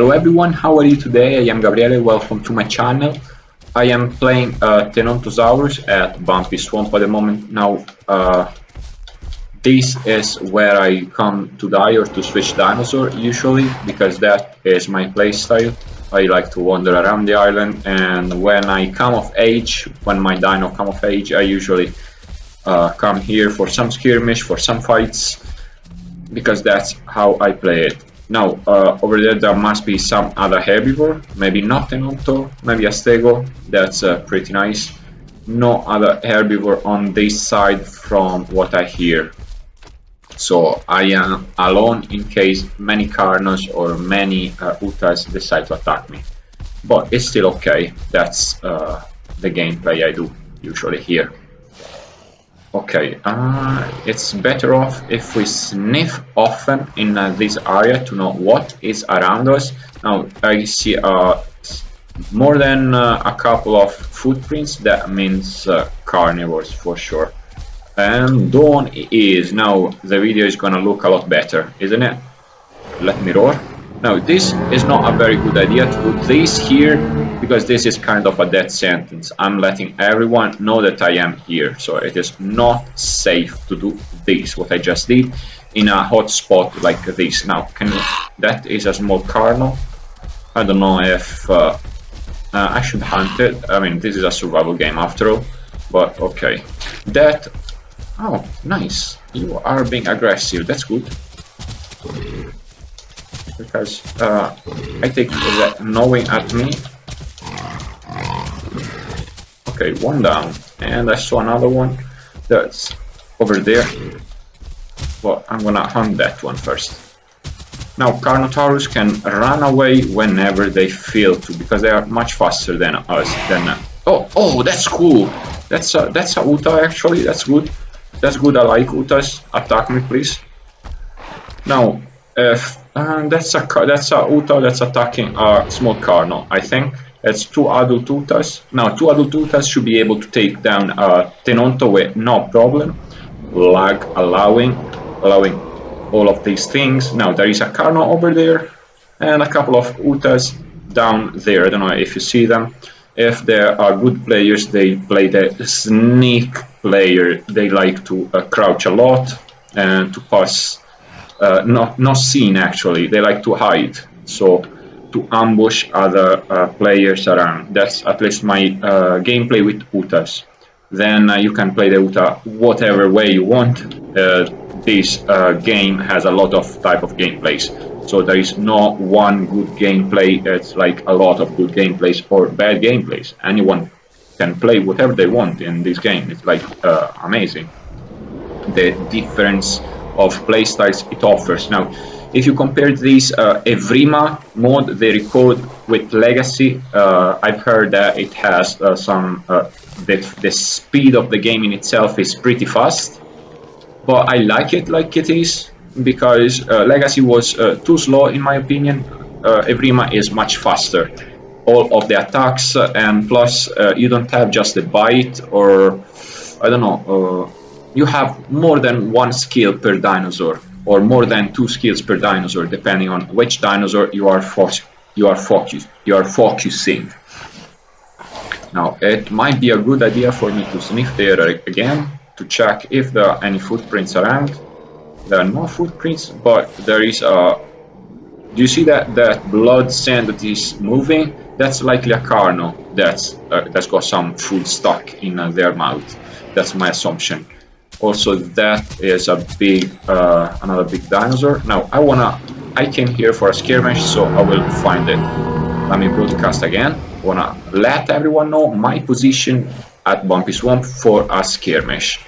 Hello everyone, how are you today? I am Gabriele, welcome to my channel. I am playing Tenontosaurus at Bampy Swamp at the moment. Now, this is where I come to die or to switch dinosaur usually, because that is my playstyle. I like to wander around the island, and when I come of age, when my dino come of age, I usually come here for some skirmish, for some fights, because that's how I play it. Now, over there must be some other herbivore, maybe not Tenonto, maybe a stego, that's pretty nice. No other herbivore on this side from what I hear. So I am alone in case many Carnos or many Utas decide to attack me. But it's still okay, that's the gameplay I do usually here. Okay, it's better off if we sniff often in this area to know what is around us. Now I see more than a couple of footprints, that means carnivores for sure. And dawn is, now the video is gonna look a lot better, isn't it? Let me roar. Now this is not a very good idea to put this here, because this is kind of a death sentence. I'm letting everyone know that I am here, so it is not safe to do this, what I just did, in a hot spot like this. Now, that is a small Carno. I don't know if I should hunt it. I mean, this is a survival game after all, but okay. That, oh, nice. You are being aggressive, that's good. Because I take that knowing at me. Okay, one down, and I saw another one that's over there, but I'm gonna hunt that one first. Now Carnotaurus can run away whenever they feel to, because they are much faster than us. Oh, that's cool. That's a Uta actually. That's good. That's good. I like Utas. Attack me, please. Now, that's a Uta that's attacking a small Carno. I think it's two adult Utas. Now, two adult Utas should be able to take down Tenonto with no problem. Lag allowing all of these things. Now there is a Carno over there and a couple of Utas down there. I don't know if you see them. If they are good players, they play the sneak player. They like to crouch a lot and to pass. Not seen actually, they like to hide, so to ambush other players around. That's at least my gameplay with Utas. Then you can play the Uta whatever way you want. This game has a lot of type of gameplays, so there is no one good gameplay. It's like a lot of good gameplays or bad gameplays. Anyone can play whatever they want in this game. It's like amazing the difference of playstyles it offers. Now, if you compare this Evrima mod they record with Legacy, I've heard that it has some the speed of the game in itself is pretty fast, but I like it like it is, because Legacy was too slow in my opinion. Evrima is much faster, all of the attacks, and plus you don't have just a bite, or I don't know, you have more than one skill per dinosaur, or more than two skills per dinosaur, depending on which dinosaur you are focusing. Now, it might be a good idea for me to sniff there again to check if there are any footprints around. There are no footprints, but there is a. Do you see that blood sand that is moving? That's likely a Carno that's got some food stuck in their mouth. That's my assumption. Also, that is a big, another big dinosaur. Now, I came here for a skirmish, so I will find it. Let me broadcast again. Wanna let everyone know my position at Bampy Swamp for a skirmish.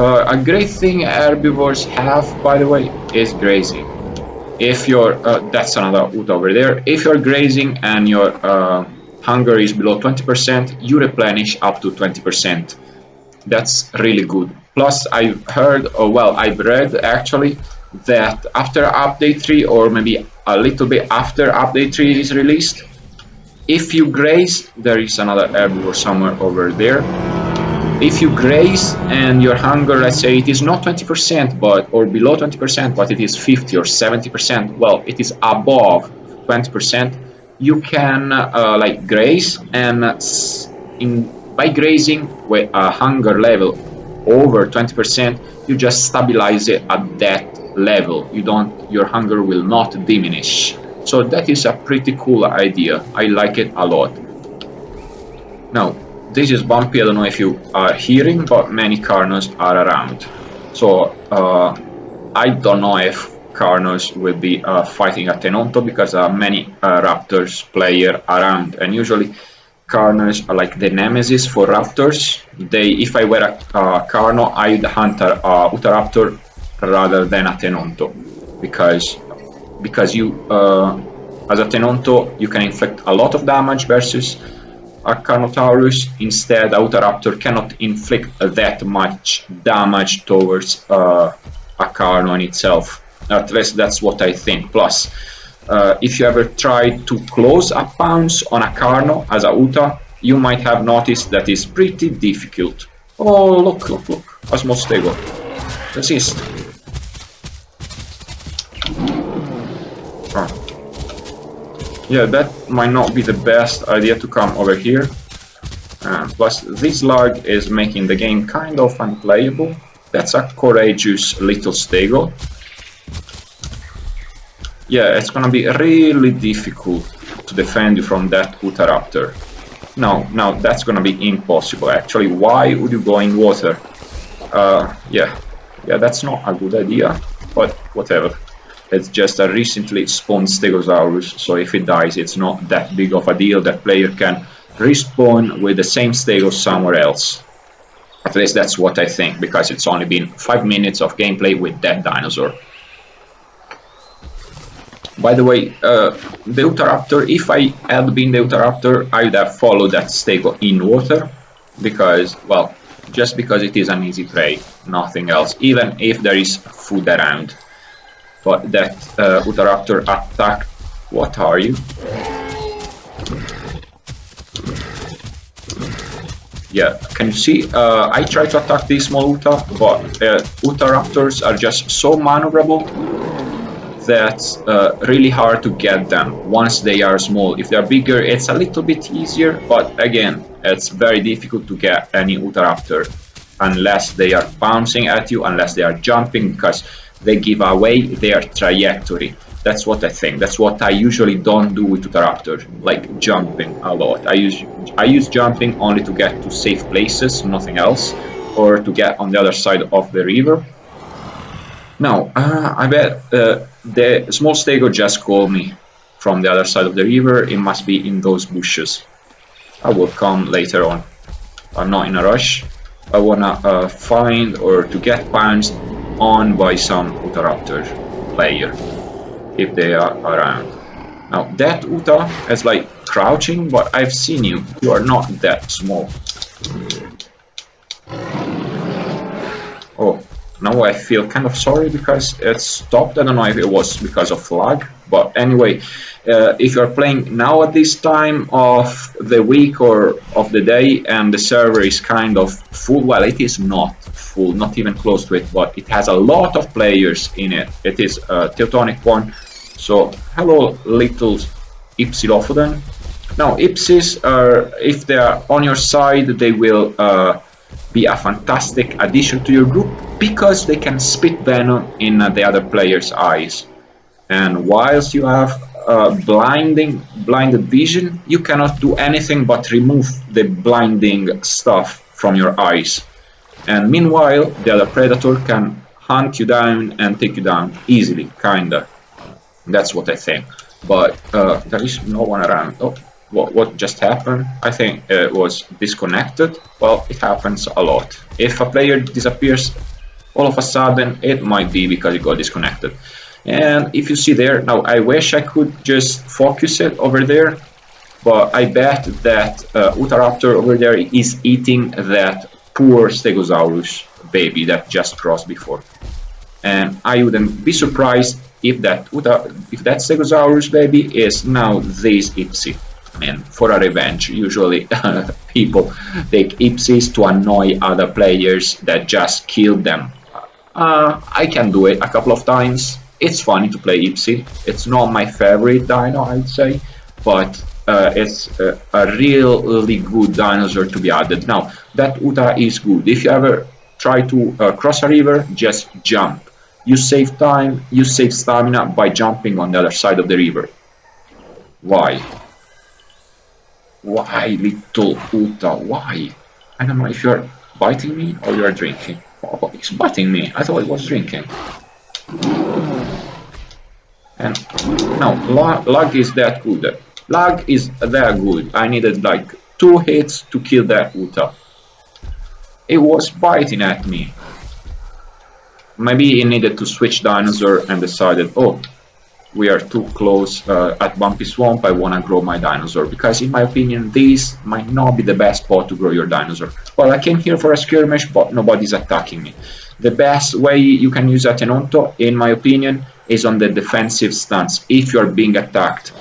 A great thing herbivores have, by the way, is grazing. If you're, that's another Uta over there. If you're grazing and your hunger is below 20%, you replenish up to 20%. That's really good. Plus, I've heard, I've read actually that after update 3, or maybe a little bit after update 3 is released, if you graze, there is another herbivore somewhere over there. If you graze and your hunger, let's say it is not 20%, or below 20%, but it is 50 or 70%, well, it is above 20%, you can like graze, and by grazing with a hunger level over 20%, you just stabilize it at that level. Your hunger will not diminish. So that is a pretty cool idea. I like it a lot. Now, this is Bampy. I don't know if you are hearing, but many Carnos are around. So I don't know if Carnos will be fighting at Tenonto, because many Raptors player around, and usually Carnos are like the nemesis for Raptors. If I were a Carno, I'd hunt a Utaraptor rather than a Tenonto, because you as a Tenonto you can inflict a lot of damage versus a Carnotaurus. Instead, a Utaraptor cannot inflict that much damage towards a Carno in itself. At least that's what I think. Plus, if you ever try to close a pounce on a Carno as a Uta, you might have noticed that it's pretty difficult. Oh, look, Osmostego. Resist. Oh. Yeah, that might not be the best idea to come over here. Plus, this lag is making the game kind of unplayable. That's a courageous little stego. Yeah, it's gonna be really difficult to defend you from that Utaraptor. No, that's gonna be impossible. Actually, why would you go in water? Yeah, that's not a good idea, but whatever. It's just a recently spawned Stegosaurus, so if it dies, it's not that big of a deal. That player can respawn with the same Stego somewhere else. At least that's what I think, because it's only been 5 minutes of gameplay with that dinosaur. By the way, the Utaraptor, if I had been the Utaraptor, I would have followed that Stego in water, because, well, just because it is an easy prey, nothing else, even if there is food around. But that Utaraptor attack, what are you? Yeah, can you see? I try to attack this small Uta, but Utaraptors are just so maneuverable that's really hard to get them once they are small. If they are bigger, it's a little bit easier, but again, it's very difficult to get any Utaraptor unless they are bouncing at you, unless they are jumping, because they give away their trajectory. That's what I think. That's what I usually don't do with Utaraptor, like jumping a lot. I use jumping only to get to safe places, nothing else, or to get on the other side of the river. Now, I bet the small stego just called me from the other side of the river. It must be in those bushes. I will come later on. I'm not in a rush. I wanna find or to get pounced on by some Utaraptor player, if they are around. Now, that Uta is like crouching, but I've seen you. You are not that small. Oh. Now I feel kind of sorry because it stopped. I don't know if it was because of lag, but anyway, if you're playing now at this time of the week or of the day and the server is kind of full, well, it is not full, not even close to it, but it has a lot of players in it. It is a Teutonic one. So hello, little Ipsilophodon. Now, Ipsis are, if they are on your side, they will be a fantastic addition to your group, because they can spit venom in the other player's eyes. And whilst you have blinded vision, you cannot do anything but remove the blinding stuff from your eyes. And meanwhile, the other predator can hunt you down and take you down easily, kinda. That's what I think. But there is no one around. Oh, what just happened? I think it was disconnected. Well, it happens a lot. If a player disappears all of a sudden, it might be because it got disconnected. And if you see there, now I wish I could just focus it over there, but I bet that Utaraptor over there is eating that poor Stegosaurus baby that just crossed before. And I wouldn't be surprised if that Stegosaurus baby is now this Ipsi. I mean, for a revenge. Usually people take Ipsis to annoy other players that just killed them. I can do it a couple of times, It's funny to play Ipsy. It's not my favorite dino, I'd say, but it's a really good dinosaur to be added. Now, that Uta is good. If you ever try to cross a river, just jump. You save time, you save stamina by jumping on the other side of the river. Why? Why, little Uta? Why? I don't know if you're biting me or you're drinking. Oh, it's biting me. I thought it was drinking. And no, lag is that good. Lag is that good. I needed like 2 hits to kill that Uta. It was biting at me. Maybe it needed to switch dinosaur and decided, oh, we are too close at Bampy Swamp, I want to grow my dinosaur. Because in my opinion, this might not be the best spot to grow your dinosaur. Well, I came here for a skirmish, but nobody's attacking me. The best way you can use a Tenonto, in my opinion, is on the defensive stance, if you're being attacked.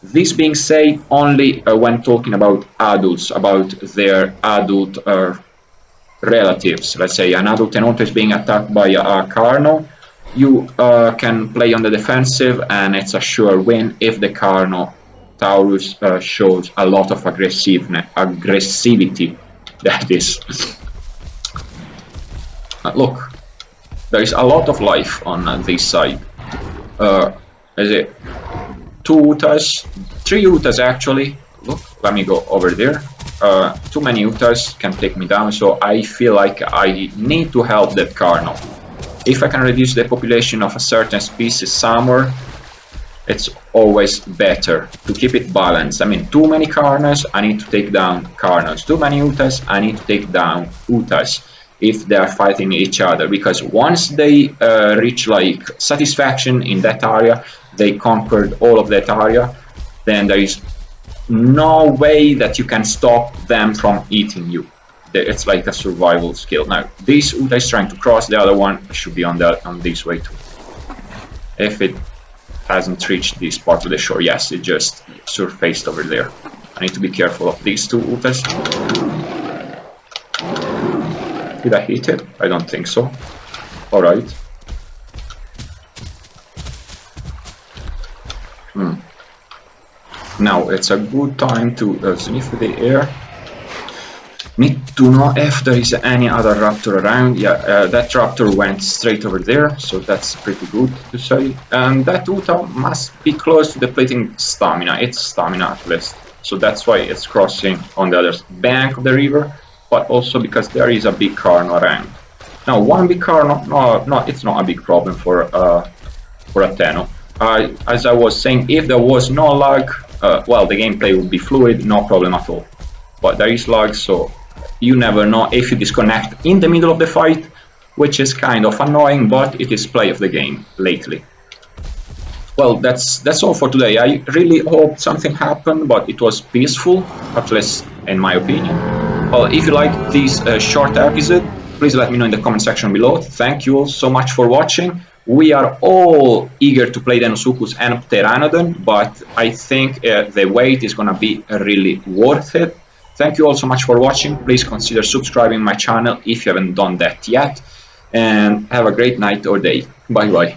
This being said, only when talking about adults, about their adult relatives. Let's say an adult Tenonto is being attacked by a Carno, you can play on the defensive and it's a sure win if the Carnotaurus shows a lot of aggressivity, that is. Look, there is a lot of life on this side. Is it 2 Utas? 3 Utas actually. Look, let me go over there. Too many Utas can take me down, so I feel like I need to help that Carno. If I can reduce the population of a certain species somewhere, it's always better to keep it balanced. I mean, too many Carnos, I need to take down Carnos. Too many Utas, I need to take down Utas if they are fighting each other. Because once they reach like satisfaction in that area, they conquered all of that area, then there is no way that you can stop them from eating you. It's like a survival skill. Now, this Uta is trying to cross, the other one should be on this way too. If it hasn't reached this part of the shore, yes, it just surfaced over there. I need to be careful of these 2 Utas. Did I hit it? I don't think so. Alright. Now, it's a good time to sniff the air. Need to know if there is any other raptor around. Yeah, that raptor went straight over there, so that's pretty good to say. And that Uta must be close to depleting stamina. It's stamina at least, so that's why it's crossing on the other bank of the river, but also because there is a big Carno around. Now, one big Carno, no, it's not a big problem for a Teno. As I was saying, if there was no lag, well, the gameplay would be fluid, no problem at all. But there is lag, so you never know if you disconnect in the middle of the fight, which is kind of annoying, but it is play of the game lately. Well, that's all for today. I really hope something happened, but it was peaceful, at least in my opinion. Well, if you like this short episode, please let me know in the comment section below. Thank you all so much for watching. We are all eager to play Deinosuchus and Pteranodon, but I think the wait is gonna be really worth it. Thank you all so much for watching. Please consider subscribing my channel if you haven't done that yet. And have a great night or day. Bye bye.